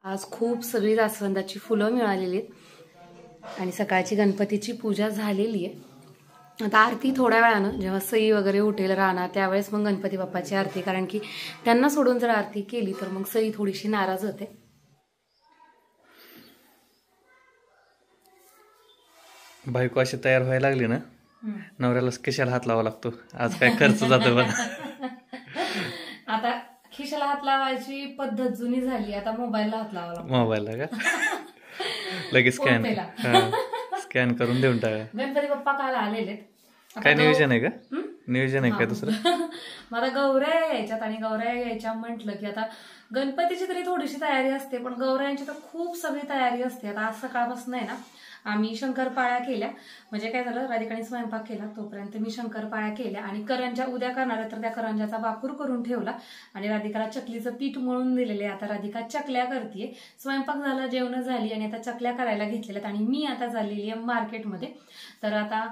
आज खूप सगळी जास्वंदाची फुलं मिळालेली आहेत आणि सकाळची गणपतीची पूजा झालेली आहे। आता आरती थोड्या वेळानं जेव्हा सई वगैरे उठेल राहणार त्यावेळेस मग गणपती बाप्पाची आरती, कारण की त्यांना सोडून जर आरती केली तर मग सई थोडीशी नाराज होते। बायको अशी तयार व्हायला लागली ना, नवऱ्याला कशाला हात लावा लागतो, आज काय खर्च जातो बघा। आता खिशाला हात लावायची पद्धत जुनी झाली, आता मोबाईलला हात लावा लागतो। मोबाईलला का लगेच स्कॅन करून देऊन टाका। गणपती बाप्पा काल आलेले, काय नियोजन आहे का? नियोजन आहे का दुसरं? मला गौऱ्या यायच्यात आणि गौऱ्या यायच्या म्हटलं की आता गणपतीची तरी थोडीशी तयारी असते, पण गौऱ्यांची तर खूप सगळी तयारी असते। आता आज सकाळपासून आहे ना आम्ही शंकरपाळ्या केल्या, म्हणजे काय झालं, राधिकाने स्वयंपाक केला तोपर्यंत मी शंकरपाळ्या केल्या आणि करंजा उद्या करणार तर त्या करंजाचा वापर करून ठेवला आणि राधिकाला चकलीचं पीठ मळून दिलेले। आता राधिका चकल्या करते, स्वयंपाक झाला, जेवण झाली आणि आता चकल्या करायला घेतलेल्या आणि मी आता चाललेली आहे मार्केटमध्ये। तर आता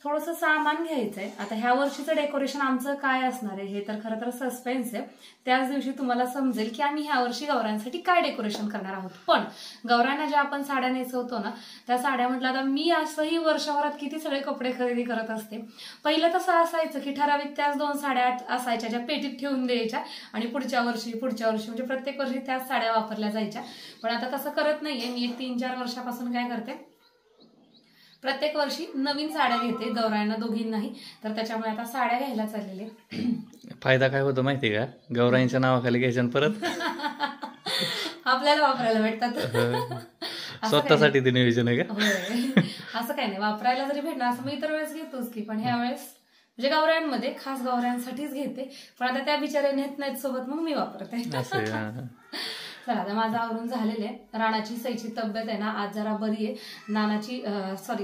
थोडंसं सामान घ्यायचंय। आता ह्या वर्षीचं डेकोरेशन आमचं काय असणार आहे हे तर खरं तर सस्पेन्स आहे, त्याच दिवशी तुम्हाला समजेल की आम्ही ह्या वर्षी गौरांसाठी काय डेकोरेशन करणार आहोत। पण गौरांना ज्या आपण साड्या नेसवतो ना त्या साड्या म्हटलं, आता मी असंही वर्षभरात किती सगळे कपडे खरेदी करत असते। पहिलं तसं असायचं की ठराविक त्याच 2 साड्या असायच्या ज्या पेटीत ठेवून द्यायच्या आणि पुढच्या वर्षी म्हणजे प्रत्येक वर्षी त्याच साड्या वापरल्या जायच्या। पण आता तसं करत नाहीये मी, 3-4 वर्षापासून काय करते, प्रत्येक वर्षी नवीन साड्या घेते गौरांना दोघींनाही, तर त्याच्यामुळे आता साड्या घ्यायला चाललेले। फायदा काय होतो माहितीये का, गौराईंच्या नावाखाली घ्यायच्या परत आपल्याला वापरायला भेटतात। स्वतःसाठी ते नियोजन आहे का? असं काही नाही, वापरायला जरी भेटणार असं मी इतर वेळेस घेतोच की, पण ह्या वेळेस म्हणजे गौऱ्यांमध्ये खास गौऱ्यांसाठीच घेते, पण आता त्या बिचाऱ्या नेत नाहीत सोबत मग मी वापरते। चला आता माझं आवरून झालेलं आहे। राणाची सईची तब्येत आहे ना आज जरा बरी आहे।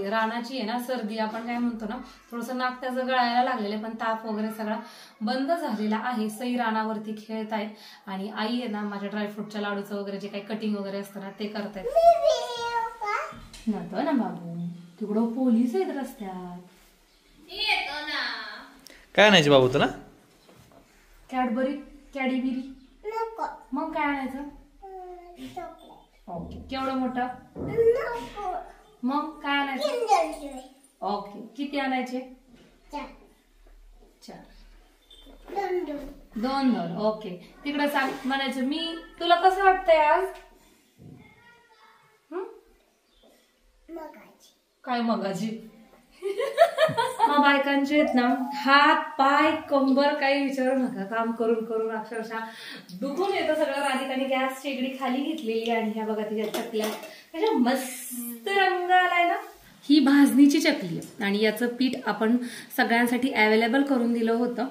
राणाची आहे ना सर्दी, आपण काय म्हणतो ना, थोडंसं नाक त्याचं गळायला लागलेलं आहे, पण ताप वगैरे सगळा बंद झालेला आहे। सई राणावरती खेळत आहे आणि आई आहे ना माझ्या ड्रायफ्रूटच्या लाडूचं वगैरे जे काही कटिंग वगैरे असतं ना ते करतायत। नव्हतं ना बाबू, तिकडं पोलीस आहेत रस्त्यात। काय आणायचे बाबू तुला? कॅडबरी मग काय आणायचं? ओके, केवढं मोठं? मग काय आणायचं? ओके, किती आणायचे? 4 2 ओके, तिकडे सांग म्हणायचं मी, तुला कसं वाटतंय आज? काय मगाची? मग बायकांचे आहेत ना हात पाय कंबर काही विचारू नका, काम करून करून अक्षरशः दुखून येतं सगळं। राधिकाने गॅस शेगडी खाली घेतलेली आणि ह्या बघा तिच्या चकल्या त्याच्या मस्त रंग आलाय ना। ही भाजणीची चकली आहे आणि याचं पीठ आपण सगळ्यांसाठी अवेलेबल करून दिलं होतं।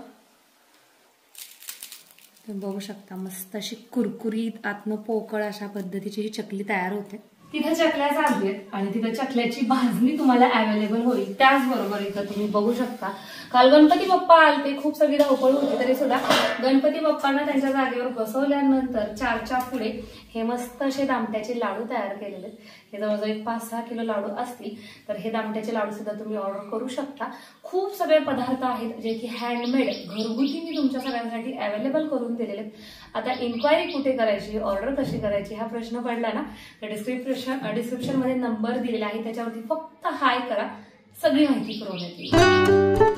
बघू शकता मस्त अशी कुरकुरीत आतनं पोकळ अशा पद्धतीची ही चकली तयार होते। तिथं चकल्या चाललेत आणि तिथं चकल्याची भाजणी तुम्हाला अवेलेबल होईल। त्याचबरोबर इथं तुम्ही बघू शकता काल गणपती बाप्पा आलते, खूप सगळी धावपळ होती, तरी सुद्धा गणपती बाप्पांना त्यांच्या जागेवर बसवल्यानंतर 4च्या पुढे हे मस्त असे दामट्याचे लाडू तयार केलेले आहेत। हे जवळजवळ 5-6 किलो लाडू असतील, तर हे दामट्याचे लाडू सुद्धा तुम्ही ऑर्डर करू शकता। खूप सगळे पदार्थ आहेत जे की हँडमेड घरगुती मी तुमच्या सगळ्यांसाठी अवेलेबल करून दिलेले आहेत। आता इन्क्वायरी कुठे करायची, ऑर्डर कशी करायची हा प्रश्न पडला ना, तर डिस्क्रिप्शन मध्ये नंबर दिलेला आहे, त्याच्यावरती फक्त हाय करा, सगळी माहिती पुरवण्यात येईल।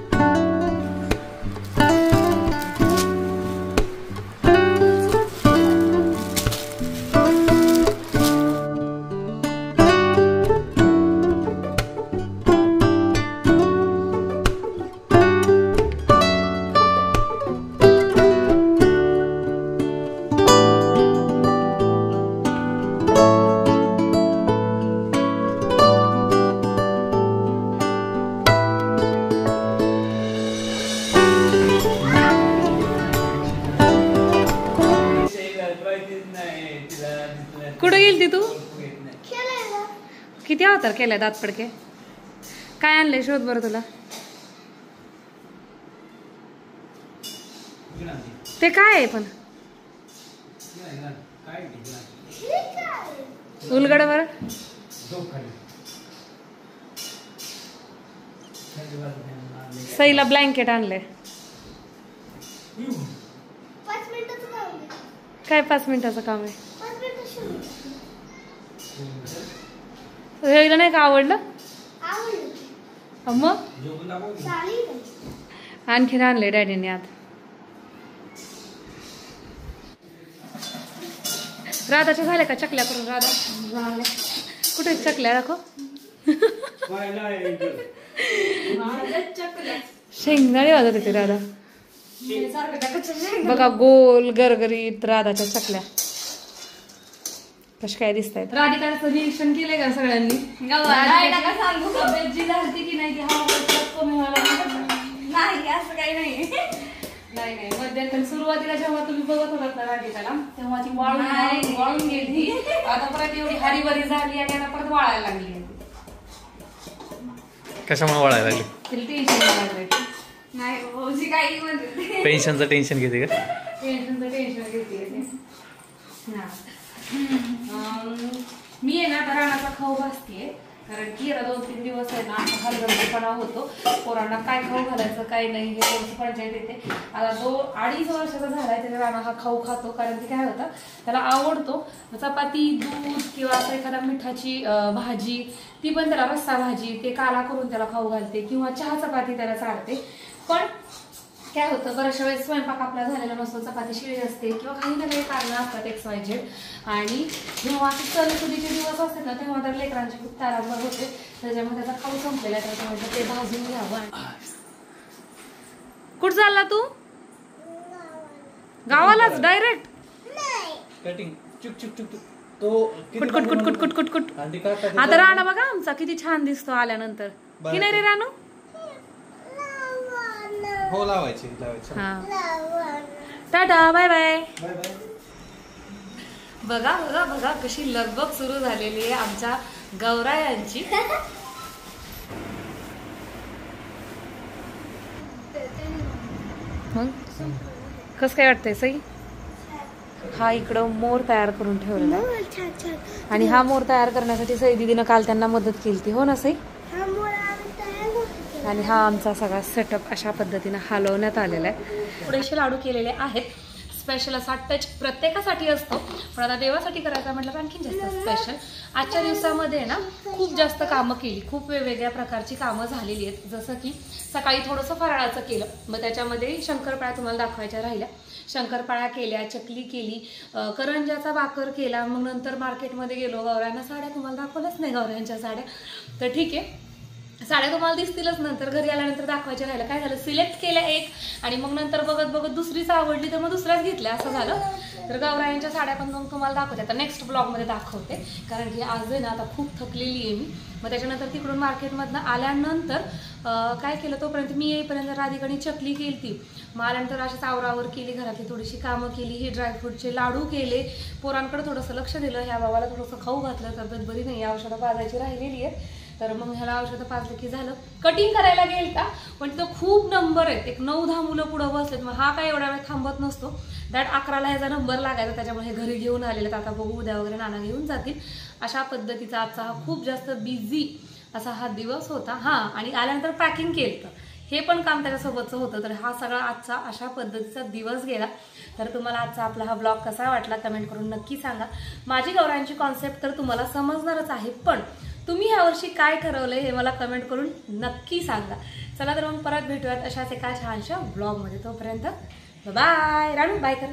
कुठे गेलती तू? किती अवतार केलाय दात पडके? काय आणलंय शोध बरं तुला? ते काय आहे पण? उलगड बरं। सईला ब्लँकेट आणले। काय 5 मिनिटाचं काम आहे? हे नाही का आवडलं मग आणखीन आणले डॅडीने आत. राधाच्या झाल्या का चकल्या करून? राधा कुठे चकल्या दाखव. शेंगदाणे वाजत होते राधा. बघा गोल गरगरीत राधाच्या चकल्या कशा काय दिसत आहेत. राधिकाचं निरीक्षण केलंय का सगळ्यांनी? तब्येत जी झाली की नाही कमी व्हायला नाही असं काही नाही. नाही नाही मध्यंतरी सुरुवातीला जेव्हा तुम्ही बघत होतात ना राधिकाला तेव्हा ती वाळून गेली. आता परत एवढी हरीबरी झाली आणि आता परत वाळायला लागली. कशामुळे वाळायला लागली? तिला टेन्शन नाही भाऊजी काही म्हणते. पेन्शनचं टेन्शन घेते का? टेन्शनचं टेन्शन घेते. मी आहे ना रानाचा खाऊ भासतीये कारण की आता 2-3 दिवस आहे ना असा हलगर्जीपणा होतो. पोरांना काय खाऊ घालायचं काय नाही हे थोडंसं पंचायत येते. आता 2-2.5 वर्षाचा झालाय त्याच्या राणा हा खाऊ खातो कारण की काय होतं त्याला आवडतो. चपाती दूध किंवा असं एखादा मिठाची भाजी ती पण त्याला रस्सा भाजी ते काला करून त्याला खाऊ घालते किंवा चहा चपाती त्याला चालते. पण काय होतं बऱ्याचशा वेळेस स्वयंपाक आपला झालेला नसतो. चपाती शिळी असते किंवा काही ना काही कारणं असतात XYZ. आणि जेव्हा असं सणासुदीचे दिवस असतात ना तेव्हा तर लेकरांची खूप तारांबर होते. त्याच्यामुळे त्याचा खाऊ संपलेला आहे. त्याच्यामुळे ते भाजून घ्यावं. कुठं चालला तू? गावालाच डायरेक्ट? कुट. आता राणा बघा आमचा किती छान दिसतो आल्यानंतर की नाही रे रानू? हो लावायची. Ta-ta bye bye. बघा बघा बघा कशी लगबग सुरू झालेली आहे आमच्या गौरायांची. मग कस काय वाटतंय सई? हा इकडं मोर तयार करून ठेवलेला आहे आणि हा मोर तयार करण्यासाठी सई दीदीनं काल त्यांना मदत केली हो ना सई? आणि हा आमचा सगळा सेटअप अशा पद्धतीने हलवण्यात आलेला आहे. थोडेसे लाडू केलेले आहेत. स्पेशल असा टच प्रत्येकासाठी असतो पण आता देवासाठी करायचा म्हटलं तर आणखीन जास्त स्पेशल. आजच्या दिवसामध्ये ना खूप जास्त कामं केली. खूप वेगवेगळ्या प्रकारची कामं झालेली आहेत. जसं की सकाळी थोडंसं फराळाचं केलं मग त्याच्यामध्ये शंकरपाळ्या तुम्हाला दाखवायच्या राहिल्या. शंकरपाळ्या केल्या, चकली केली, करंजाचा भाकर केला. मग नंतर मार्केटमध्ये गेलो. गौऱ्यांना साड्या तुम्हाला दाखवल्याच नाही गौऱ्यांच्या साड्या. तर ठीक आहे साड्या तुम्हाला दिसतीलच नंतर घरी आल्यानंतर दाखवायच्या राहिलं. काय झालं सिलेक्ट केल्या एक आणि मग नंतर बघत बघत दुसरीच आवडली तर मग दुसऱ्याच घेतल्या असं झालं. तर गौरायांच्या साड्या पण मग तुम्हाला दाखवते. आता नेक्स्ट ब्लॉगमध्ये दाखवते कारण की आज आहे ना आता खूप थकलेली आहे मी. मग त्याच्यानंतर तिकडून मार्केटमधनं आल्यानंतर काय केलं तोपर्यंत मी येईपर्यंत राधिकाने चकली केली ती. मग आल्यानंतर अशी आवरावर केली घरातली थोडीशी कामं केली. हे ड्रायफ्रूटचे लाडू केले. पोरांकडे थोडंसं लक्ष दिलं. ह्या बाबाला थोडंसं खाऊ घातलं. तब्येत बरी नाही औषधं पाजायची राहिलेली आहेत तर मग ह्याला औषधं पाजलं की झालं. कटिंग करायला गेल का पण तो खूप नंबर आहेत. एक 9-10 मुलं पुढं बसलेत. मग हा काय एवढा वेळ थांबत नसतो. दॅट 11ला ह्याचा नंबर लागायचा त्याच्यामुळे हे घरी घेऊन आलेले. आता बघू उद्या वगैरे नाना घेऊन जातील. अशा पद्धतीचा आजचा हा खूप जास्त बिझी असा हा दिवस होता. हां आणि आल्यानंतर पॅकिंग केलं हे पण काम त्याच्यासोबतचं होतं. तर हा सगळा आजचा अशा पद्धतीचा दिवस गेला. तर तुम्हाला आजचा आपला हा ब्लॉग कसा वाटला कमेंट करून नक्की सांगा. माझी गौरांची कॉन्सेप्ट तर तुम्हाला समजणारच आहे पण तुम्ही यावर्षी काय ठरवलंय हे मला कमेंट करून नक्की सांगा. चला तर मग परत भेटूयात अशाच एका छानशा ब्लॉगमध्ये. तोपर्यंत बाय. राणू बाय कर.